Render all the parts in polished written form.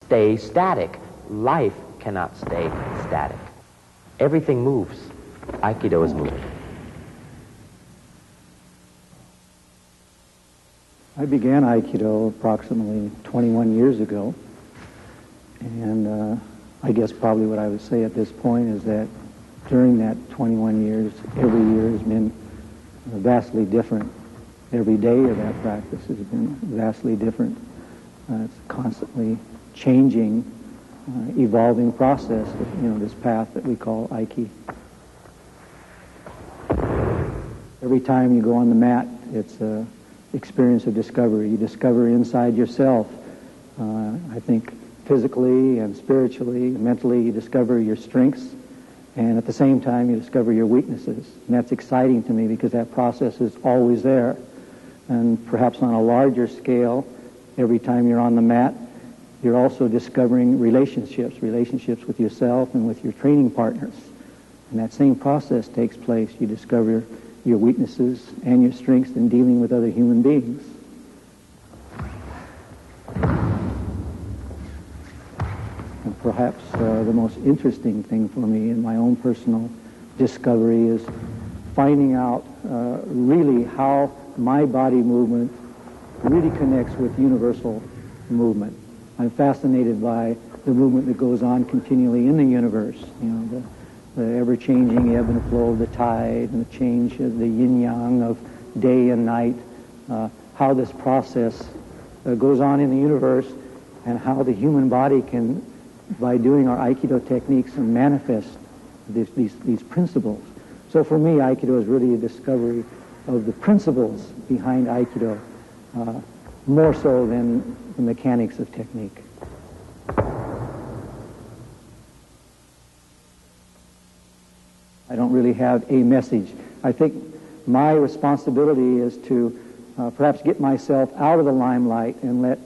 stay static. Life cannot stay static. Everything moves. Aikido is moving. I began Aikido approximately 21 years ago, and I guess probably what I would say at this point is that during that 21 years, every year has been vastly different. Every day of that practice has been vastly different. It's constantly changing, evolving process, this path that we call Aiki. Every time you go on the mat, it's an experience of discovery. You discover inside yourself, I think physically and spiritually, mentally, you discover your strengths, and at the same time you discover your weaknesses. And that's exciting to me because that process is always there. And perhaps on a larger scale, every time you're on the mat, you're also discovering relationships with yourself and with your training partners. And that same process takes place. You discover your weaknesses and your strengths in dealing with other human beings. And perhaps the most interesting thing for me in my own personal discovery is finding out really how my body movement really connects with universal movement. I'm fascinated by the movement that goes on continually in the universe, the ever-changing ebb and flow of the tide and the change of the yin-yang of day and night, how this process goes on in the universe, and how the human body can, by doing our Aikido techniques, manifest these principles. So for me, Aikido is really a discovery of the principles behind Aikido, more so than the mechanics of technique. I don't really have a message. I think my responsibility is to perhaps get myself out of the limelight and let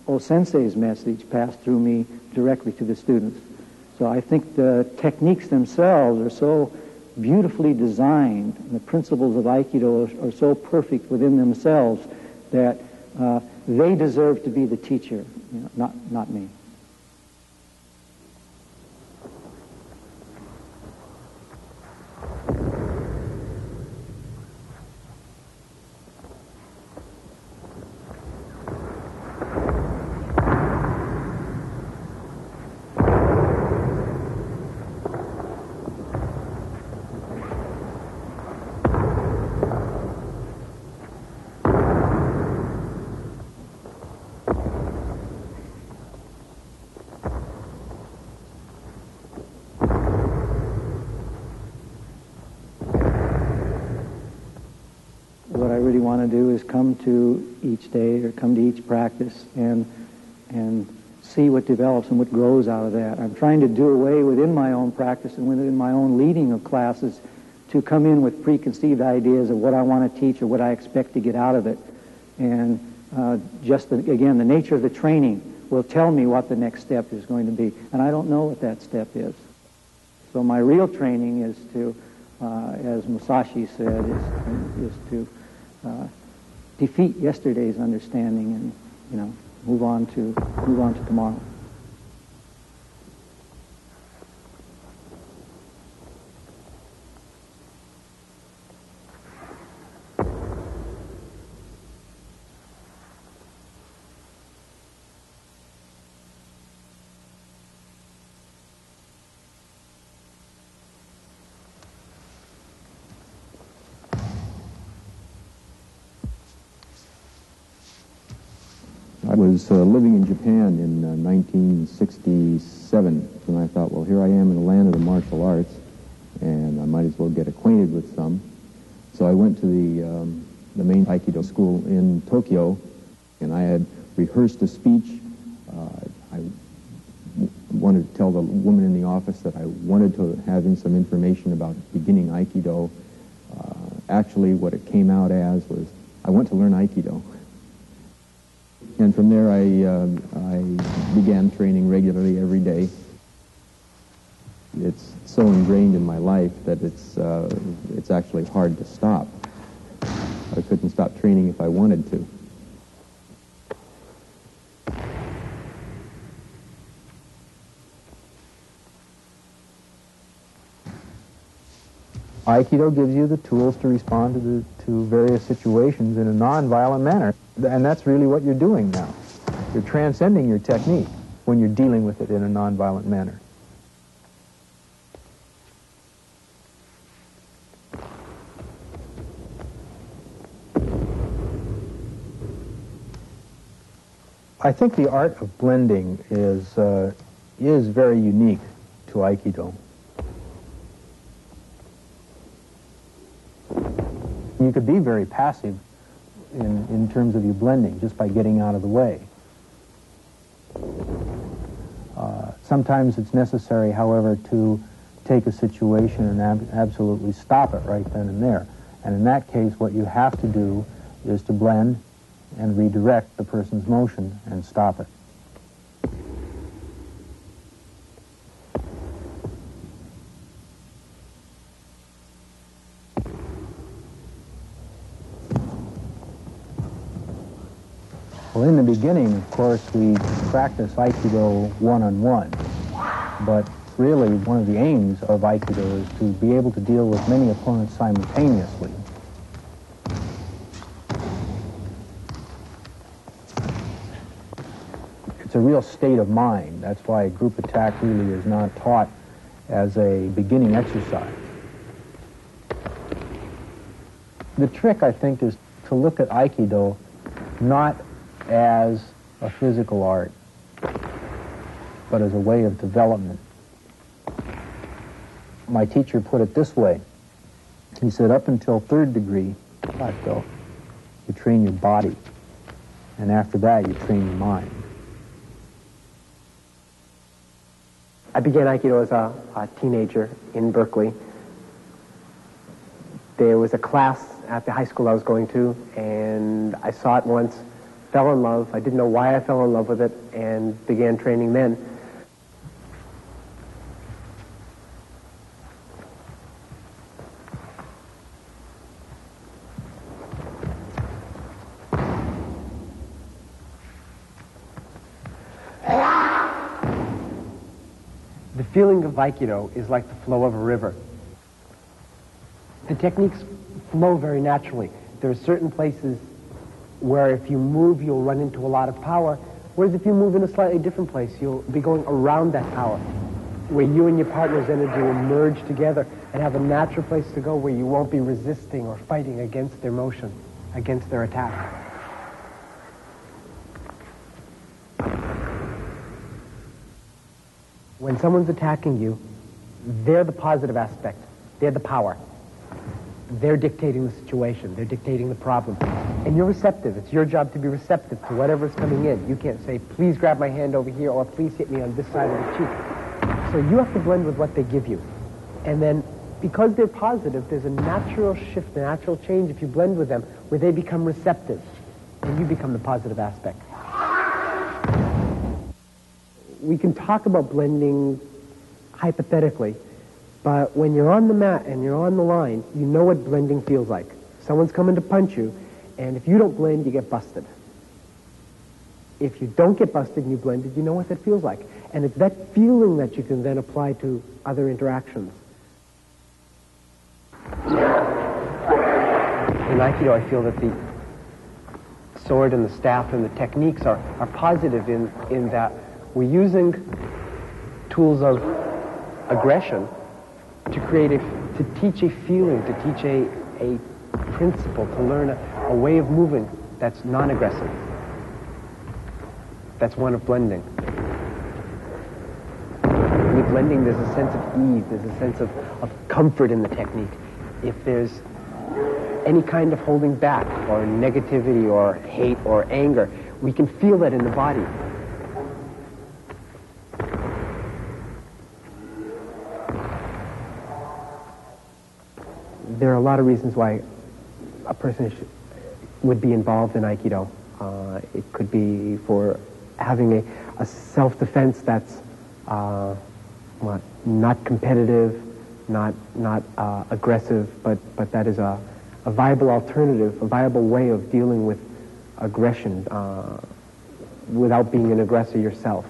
O-sensei's message pass through me directly to the students. So I think the techniques themselves are so beautifully designed, and the principles of Aikido are so perfect within themselves that they deserve to be the teacher, not me. What I really want to do is come to each day or come to each practice and see what develops and what grows out of that. I'm trying to do away within my own practice and within my own leading of classes to come in with preconceived ideas of what I want to teach or what I expect to get out of it. And again, the nature of the training will tell me what the next step is going to be. And I don't know what that step is. So my real training is to, as Musashi said, is to defeat yesterday's understanding and, move on to tomorrow. I was living in Japan in 1967, and I thought, well, here I am in the land of the martial arts, and I might as well get acquainted with some. So I went to the main Aikido school in Tokyo, and I had rehearsed a speech. I wanted to tell the woman in the office that I wanted to have in some information about beginning Aikido. Actually, what it came out as was, I want to learn Aikido. And from there, I began training regularly every day. It's so ingrained in my life that it's actually hard to stop. I couldn't stop training if I wanted to. Aikido gives you the tools to respond to various situations in a non-violent manner. And that's really what you're doing now. You're transcending your technique when you're dealing with it in a non-violent manner. I think the art of blending is very unique to Aikido. You could be very passive in terms of your blending just by getting out of the way. Sometimes it's necessary, however, to take a situation and absolutely stop it right then and there. And in that case, what you have to do is to blend and redirect the person's motion and stop it. Well, in the beginning, of course, we practice Aikido one-on-one. But really, one of the aims of Aikido is to be able to deal with many opponents simultaneously. It's a real state of mind. That's why a group attack really is not taught as a beginning exercise. The trick, I think, is to look at Aikido not as a physical art, but as a way of development. My teacher put it this way. He said, up until third degree black belt, you train your body, and after that, you train your mind. I began Aikido as a teenager in Berkeley. There was a class at the high school I was going to, and I saw it once, fell in love. I didn't know why I fell in love with it, and began training then. The feeling of Aikido is like the flow of a river. The techniques flow very naturally. There are certain places where if you move, you'll run into a lot of power, whereas if you move in a slightly different place, you'll be going around that power, where you and your partner's energy will merge together and have a natural place to go where you won't be resisting or fighting against their motion, against their attack. When someone's attacking you, they're the positive aspect. They're the power. They're dictating the situation. They're dictating the problem. And you're receptive. It's your job to be receptive to whatever's coming in. You can't say, please grab my hand over here, or please hit me on this side of the cheek. So you have to blend with what they give you. And then, because they're positive, there's a natural shift, a natural change if you blend with them, where they become receptive, and you become the positive aspect. We can talk about blending hypothetically, but when you're on the mat and you're on the line, you know what blending feels like. Someone's coming to punch you, and if you don't blend, you get busted. If you don't get busted and you blended, you know what that feels like. And it's that feeling that you can then apply to other interactions. In Aikido, I feel that the sword and the staff and the techniques are positive in that we're using tools of aggression to teach a feeling, to teach a principle, to learn a way of moving that's non-aggressive. That's one of blending. With blending, there's a sense of ease, there's a sense of comfort in the technique. If there's any kind of holding back or negativity or hate or anger, we can feel that in the body. There are a lot of reasons why a person would be involved in Aikido. It could be for having a self-defense that's not competitive, not aggressive, but that is a viable alternative, a viable way of dealing with aggression without being an aggressor yourself.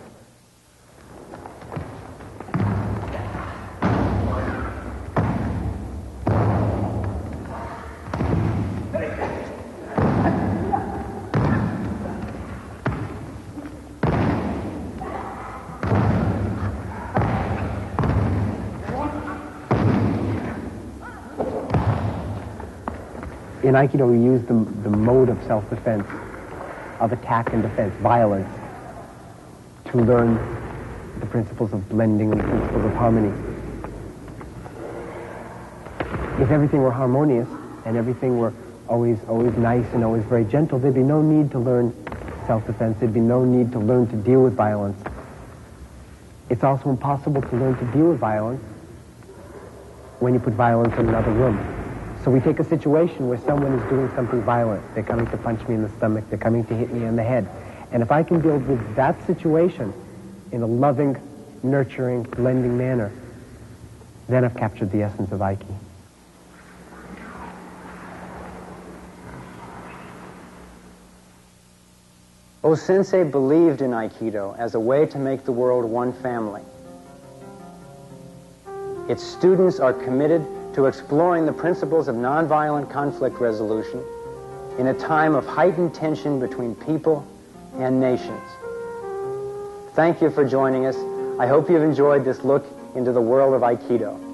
In Aikido, we use the mode of self-defense, of attack and defense, violence, to learn the principles of blending and the principles of harmony. If everything were harmonious and everything were always nice and always very gentle, there'd be no need to learn self-defense. There'd be no need to learn to deal with violence. It's also impossible to learn to deal with violence when you put violence in another room. So we take a situation where someone is doing something violent. They're coming to punch me in the stomach. They're coming to hit me in the head. And if I can deal with that situation in a loving, nurturing, blending manner, then I've captured the essence of Aiki. O-sensei believed in Aikido as a way to make the world one family. Its students are committed to exploring the principles of nonviolent conflict resolution in a time of heightened tension between people and nations. Thank you for joining us. I hope you've enjoyed this look into the world of Aikido.